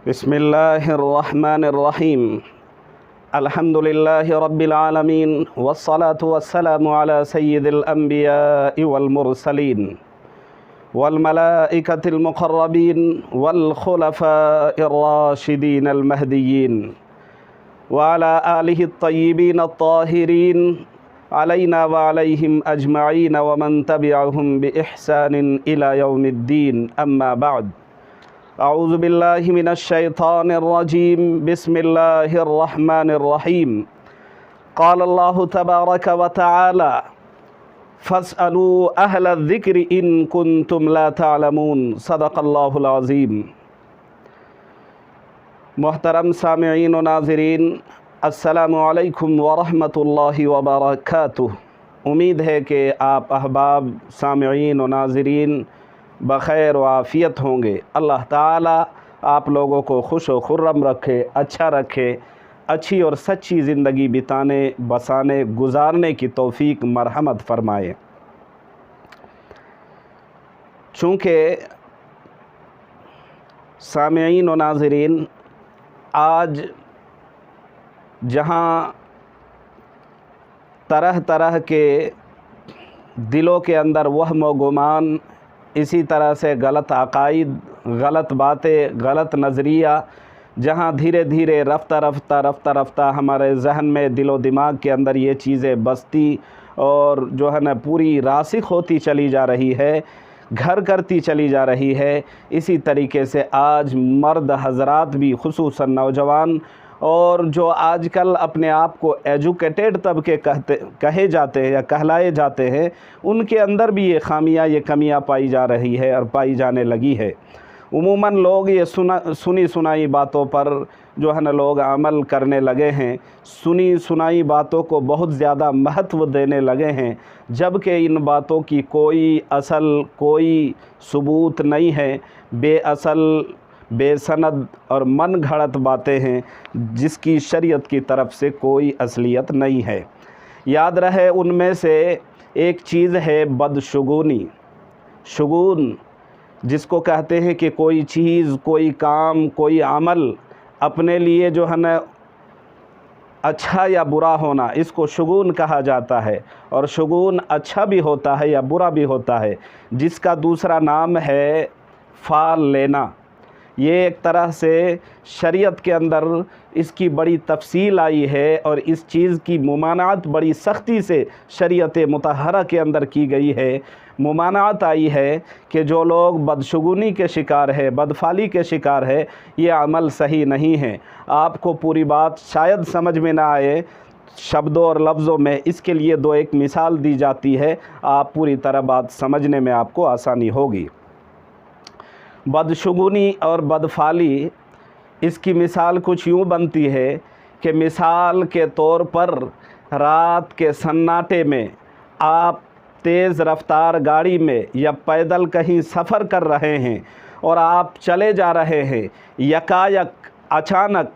بسم الله الرحمن الرحيم. الحمد لله رب العالمين، والصلاة والسلام على سيد الأنبياء والمرسلين والملائكة المقربين والخلفاء الراشدين المهديين وعلى آله الطيبين الطاهرين علينا وعليهم أجمعين ومن تبعهم بإحسان إلى يوم الدين. أما بعد، أعوذ بالله من الشيطان الرجيم. بسم الله الرحمن الرحيم. قال الله تبارك وتعالى: فاسألوا أهل الذكر إن كنتم لا تعلمون. صدق الله العظيم. محترم سامعین و ناظرین، السلام علیکم ورحمۃ اللہ وبرکاتہ۔ امید ہے کہ آپ احباب سامعین و ناظرین بخیر و عافیت ہوں گے۔ اللہ تعالیٰ آپ لوگوں کو خوش و خرم رکھے، اچھا رکھے، اچھی اور سچی زندگی بسانے گزارنے کی توفیق مرحمت فرمائے۔ چونکہ سامعین و ناظرین، آج جہاں طرح طرح کے دلوں کے اندر وہم و گمان، اسی طرح سے غلط عقائد، غلط باتیں، غلط نظریہ جہاں دھیرے دھیرے رفتہ ہمارے ذہن میں، دل و دماغ کے اندر یہ چیزیں بستی اور جو ہے نا پوری راسخ ہوتی چلی جا رہی ہے، گھر کرتی چلی جا رہی ہے، اسی طریقے سے آج مرد حضرات بھی، خصوصاً نوجوان اور جو آج کل اپنے آپ کو ایجوکیٹڈ طبقے کہے جاتے ہیں یا کہلائے جاتے ہیں، ان کے اندر بھی یہ خامیاں، یہ کمیاں پائی جا رہی ہے اور پائی جانے لگی ہے۔ عموماً لوگ یہ سنی سنائی باتوں پر جو ہے نا لوگ عمل کرنے لگے ہیں، سنی سنائی باتوں کو بہت زیادہ مہتو دینے لگے ہیں، جبکہ ان باتوں کی کوئی اصل، کوئی ثبوت نہیں ہے، بے اصل، بے سند اور من گھڑت باتیں ہیں جس کی شریعت کی طرف سے کوئی اصلیت نہیں ہے۔ یاد رہے، ان میں سے ایک چیز ہے بدشگونی۔ شگون جس کو کہتے ہیں کہ کوئی چیز، کوئی کام، کوئی عمل اپنے لیے جو ہے نا اچھا یا برا ہونا، اس کو شگون کہا جاتا ہے۔ اور شگون اچھا بھی ہوتا ہے یا برا بھی ہوتا ہے، جس کا دوسرا نام ہے فال لینا۔ یہ ایک طرح سے شریعت کے اندر اس کی بڑی تفصیل آئی ہے اور اس چیز کی ممانعت بڑی سختی سے شریعت مطہرہ کے اندر کی گئی ہے۔ ممانعت آئی ہے کہ جو لوگ بدشگونی کے شکار ہے، بدفالی کے شکار ہے، یہ عمل صحیح نہیں ہے۔ آپ کو پوری بات شاید سمجھ میں نہ آئے شبدوں اور لفظوں میں، اس کے لیے دو ایک مثال دی جاتی ہے، آپ پوری طرح بات سمجھنے میں آپ کو آسانی ہوگی۔ بدشگونی اور بدفالی، اس کی مثال کچھ یوں بنتی ہے کہ مثال کے طور پر رات کے سناٹے میں آپ تیز رفتار گاڑی میں یا پیدل کہیں سفر کر رہے ہیں اور آپ چلے جا رہے ہیں، یکایک اچانک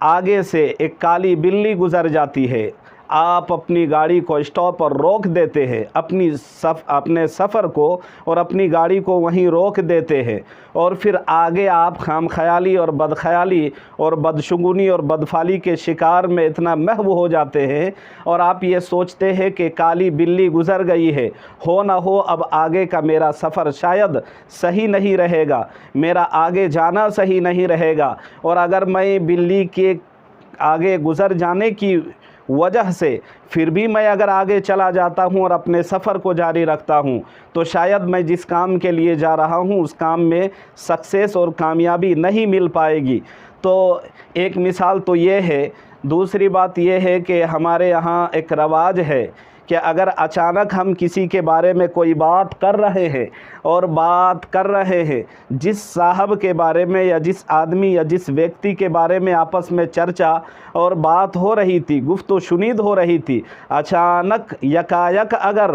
آگے سے ایک کالی بلی گزر جاتی ہے، آپ اپنی گاڑی کو اسٹاپ پر روک دیتے ہیں، اپنے سفر کو اور اپنی گاڑی کو وہیں روک دیتے ہیں، اور پھر آگے آپ خام خیالی اور بدخیالی اور بدشگونی اور بدفالی کے شکار میں اتنا محو ہو جاتے ہیں اور آپ یہ سوچتے ہیں کہ کالی بلی گزر گئی ہے، ہو نہ ہو اب آگے کا میرا سفر شاید صحیح نہیں رہے گا، میرا آگے جانا صحیح نہیں رہے گا، اور اگر میں بلی کے آگے گزر جانے کی وجہ سے پھر بھی میں اگر آگے چلا جاتا ہوں اور اپنے سفر کو جاری رکھتا ہوں تو شاید میں جس کام کے لیے جا رہا ہوں اس کام میں سکسیس اور کامیابی نہیں مل پائے گی۔ تو ایک مثال تو یہ ہے۔ دوسری بات یہ ہے کہ ہمارے یہاں ایک رواج ہے کہ اگر اچانک ہم کسی کے بارے میں کوئی بات کر رہے ہیں اور بات کر رہے ہیں، جس صاحب کے بارے میں یا جس آدمی یا جس ویکتی کے بارے میں آپس میں چرچا اور بات ہو رہی تھی، گفت و شنید ہو رہی تھی، اچانک یکایک اگر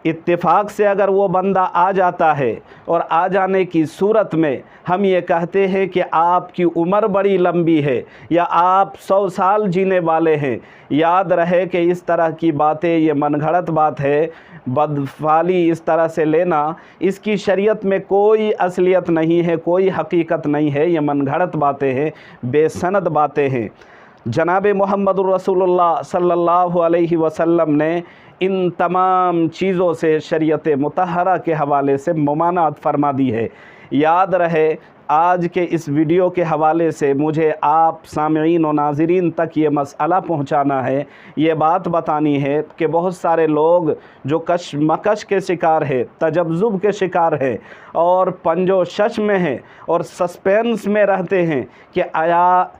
इत्तेफाक से अगर वो बंदा आ जाता है और आ जाने की सूरत में हम ये कहते हैं कि आपकी उम्र बड़ी लंबी है या आप 100 साल जीने वाले हैं, याद रहे कि इस तरह की बातें ये मनगढ़ंत बात है। बदफाली इस तरह से लेना, इसकी शरीयत में कोई असलियत नहीं है, कोई हकीकत नहीं है, ये मनगढ़ंत बातें हैं, बेसनद बातें हैं। जनाब मुहम्मदुर रसूलुल्लाह सल्लल्लाहु अलैहि वसल्लम ने इन तमाम चीज़ों से शरीयत मुतहरा के हवाले से ममानात फरमा दी है। याद रहे, आज के इस वीडियो के हवाले से मुझे आप सामईन और नाज़रीन तक ये मसला पहुंचाना है, ये बात बतानी है कि बहुत सारे लोग जो कशमकश के शिकार है, तजब्जुब के शिकार है और पंजो शश में हैं और सस्पेंस में रहते हैं कि आया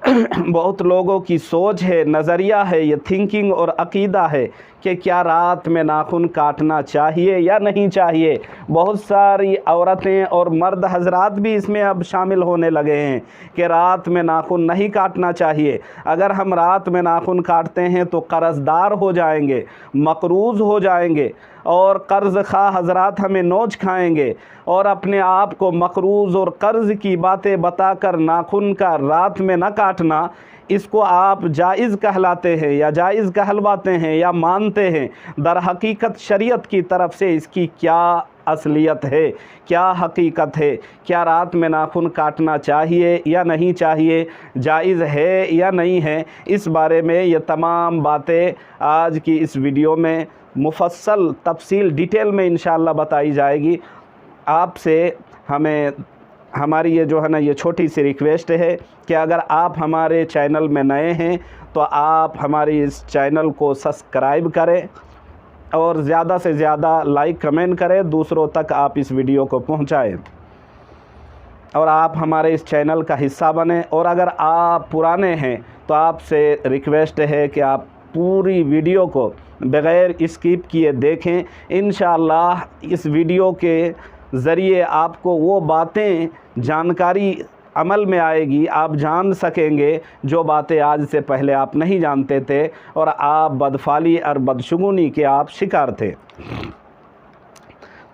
बहुत लोगों की सोच है, नज़रिया है, ये थिंकिंग और अक़ीदा है कि क्या रात में नाखून काटना चाहिए या नहीं चाहिए। बहुत सारी औरतें और मर्द हजरात भी इसमें अब शामिल होने लगे हैं कि रात में नाखून नहीं काटना चाहिए। अगर हम रात में नाखून काटते हैं तो कर्ज़दार हो जाएंगे, मकरूज़ हो जाएंगे और कर्ज़ खा हजरात हमें नोच खाएंगे और अपने आप को मकरूज़ और कर्ज़ की बातें बताकर नाखून का रात में न काटना, इसको आप जायज़ कहलाते हैं या जायज़ कहलवाते हैं या मानते हैं। दर हकीकत शरीयत की तरफ से इसकी क्या असलियत है, क्या हकीकत है, क्या रात में नाखून काटना चाहिए या नहीं चाहिए, जायज़ है या नहीं है, इस बारे में ये तमाम बातें आज की इस वीडियो में मुफस्सल तफसील डिटेल में इंशाअल्लाह बताई जाएगी। आपसे हमारी ये जो है ना, ये छोटी सी रिक्वेस्ट है कि अगर आप हमारे चैनल में नए हैं तो आप हमारी इस चैनल को सब्सक्राइब करें और ज़्यादा से ज़्यादा लाइक कमेंट करें, दूसरों तक आप इस वीडियो को पहुंचाएं और आप हमारे इस चैनल का हिस्सा बनें। और अगर आप पुराने हैं तो आपसे रिक्वेस्ट है कि आप पूरी वीडियो को बग़ैर स्किप किए देखें। इंशाअल्लाह इस वीडियो के ज़रिए आपको वो बातें जानकारी अमल में आएगी, आप जान सकेंगे जो बातें आज से पहले आप नहीं जानते थे और आप बदफाली और बदशगुनी के आप शिकार थे।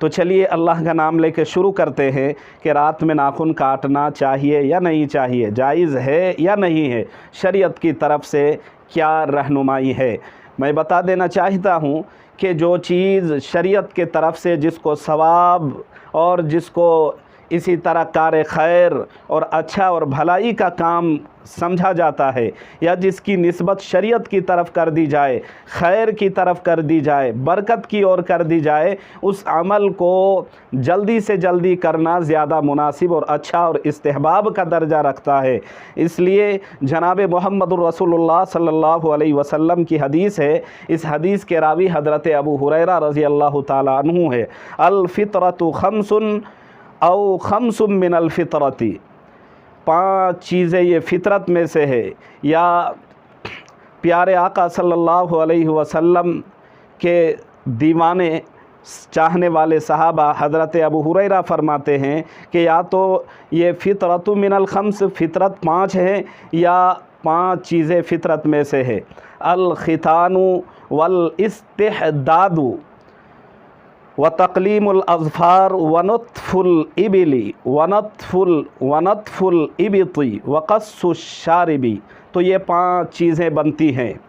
तो चलिए अल्लाह का नाम लेके शुरू करते हैं कि रात में नाखून काटना चाहिए या नहीं चाहिए, जायज़ है या नहीं है, शरीयत की तरफ से क्या रहनुमाई है। मैं बता देना चाहता हूँ कि जो चीज़ शरीयत के तरफ से जिसको सवाब और जिसको इसी तरह कार खैर और अच्छा और भलाई का काम समझा जाता है या जिसकी निस्बत शरीयत की तरफ कर दी जाए, खैर की तरफ कर दी जाए, बरकत की ओर कर दी जाए, उस अमल को जल्दी से जल्दी करना ज़्यादा मुनासिब और अच्छा और इस्तेहबाब का दर्जा रखता है। इसलिए जनाब मुहम्मदुर रसूलुल्लाह सल्लल्लाहु अलैहि वसल्लम की हदीस है, इस हदीस के रावी हज़रत अबू हुरैरा रज़ी अल्लाह ताला अन्हु है, अल फ़ितरतु खम्सुन औ खम्सुम मिनल फ़ितरती, 5 चीज़ें ये फ़ितरत में से है। या प्यारे आका सल्लल्लाहु अलैहि वसल्लम के दीवाने चाहने वाले सहाबा हज़रत अबू हुरैरा फरमाते हैं कि या तो ये फ़ितरतु मिनल खम्स, फ़ितरत 5 है या 5 चीज़ें फ़ितरत में से है। अल खितानु वल इस्तिहदादु व तक़लीमुल अज़फ़ार वनतफ़ुल इबिली वनतफ़ुल इबिती वक़स्सुश शारिबी। तो ये 5 चीज़ें बनती हैं,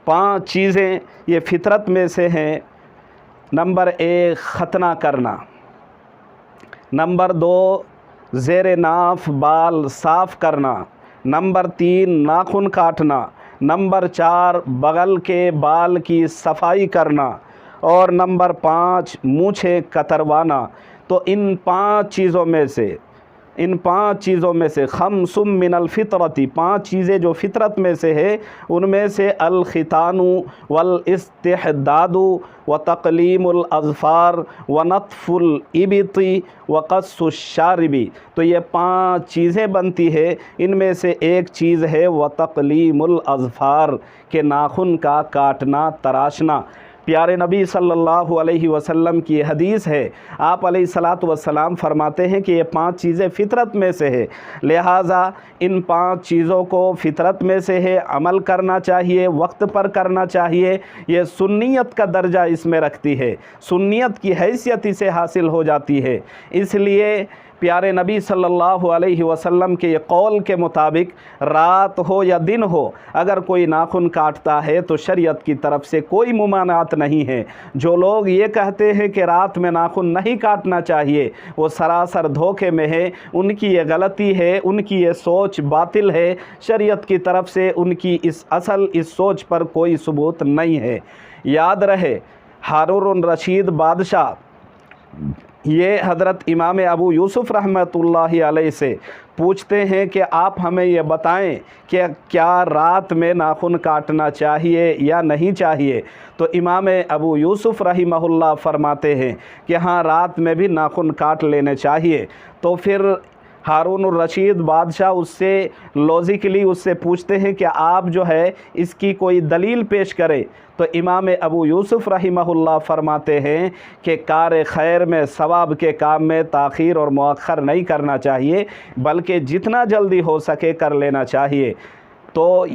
5 चीज़ें ये फ़ितरत में से हैं। नंबर 1 खतना करना, नंबर 2 ज़ेरे नाफ बाल साफ़ करना, नंबर 3 नाखून काटना, नंबर 4 बगल के बाल की सफाई करना और नंबर 5 मूछें कतरवाना। तो इन 5 चीज़ों में से खम्सुम मिनल फ़ितरती, 5 चीज़ें जो फ़ितरत में से है उनमें से अल खितानु वल इस्तिहदादु व तक़लीमुल अज़फ़ार व नतफ़ुल इबिती व क़स्सुश शारिबी। तो ये 5 चीज़ें बनती है, इनमें से एक चीज़ है व तक़लीमुल अज़फ़ार के नाखून का काटना तराशना। प्यारे नबी सल्लल्लाहु अलैहि वसल्लम की हदीस है, आप अलैहिस्सलातु वस्सलाम फरमाते हैं कि ये 5 चीज़ें फ़ितरत में से है, लिहाजा इन 5 चीज़ों को फ़ितरत में से है, अमल करना चाहिए, वक्त पर करना चाहिए। ये सुन्नियत का दर्जा इसमें रखती है, सुन्नियत की हैसियत इसे हासिल हो जाती है। इसलिए प्यारे नबी सल्लल्लाहु अलैहि वसल्लम के कौल के मुताबिक रात हो या दिन हो, अगर कोई नाखून काटता है तो शरीयत की तरफ से कोई मुमानात नहीं है। जो लोग ये कहते हैं कि रात में नाखून नहीं काटना चाहिए, वो सरासर धोखे में है, उनकी ये गलती है, उनकी ये सोच बातिल है। शरीयत की तरफ से उनकी इस सोच पर कोई सबूत नहीं है। याद रहे, हारून रशीद बादशाह ये हज़रत इमाम अबू यूसुफ़ रहमतुल्लाहि अलैहि से पूछते हैं कि आप हमें ये बताएं कि क्या रात में नाखून काटना चाहिए या नहीं चाहिए। तो इमाम अबू यूसुफ़ रहिमहुल्लाह फरमाते हैं कि हाँ, रात में भी नाखून काट लेने चाहिए। तो फिर हारून रशीद बादशाह उससे लॉजिकली उससे पूछते हैं कि आप जो है इसकी कोई दलील पेश करें। तो इमाम अबू यूसुफ़ रहिमहुल्लाह फरमाते हैं कि कार खैर में, सवाब के काम में ताख़ीर और मुअख्खर नहीं करना चाहिए, बल्कि जितना जल्दी हो सके कर लेना चाहिए। तो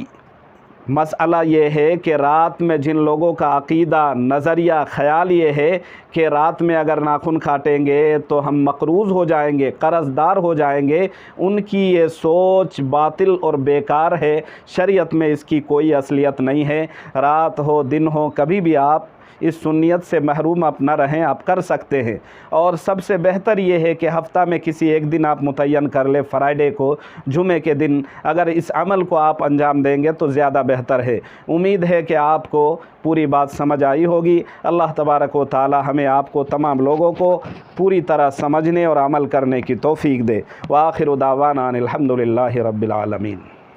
मसला ये है कि रात में जिन लोगों का अक़ीदा, नज़रिया, ख़याल ये है कि रात में अगर नाखून काटेंगे तो हम मक़रूज़ हो जाएंगे, कर्ज़दार हो जाएंगे, उनकी ये सोच बातिल और बेकार है। शरीयत में इसकी कोई असलियत नहीं है। रात हो दिन हो, कभी भी आप इस सुन्नियत से महरूम आप न रहें, आप कर सकते हैं। और सबसे बेहतर ये है कि हफ़्ता में किसी एक दिन आप मुतय्यन कर ले, फ्राइडे को, जुमे के दिन अगर इस अमल को आप अंजाम देंगे तो ज़्यादा बेहतर है। उम्मीद है कि आपको पूरी बात समझ आई होगी। अल्लाह तबारक व तआला हमें आपको तमाम लोगों को पूरी तरह समझने और अमल करने की तौफ़ीक दे। व आखिरु दावाना अनिल हम्दुलिल्लाहि रब्बिल आलमीन।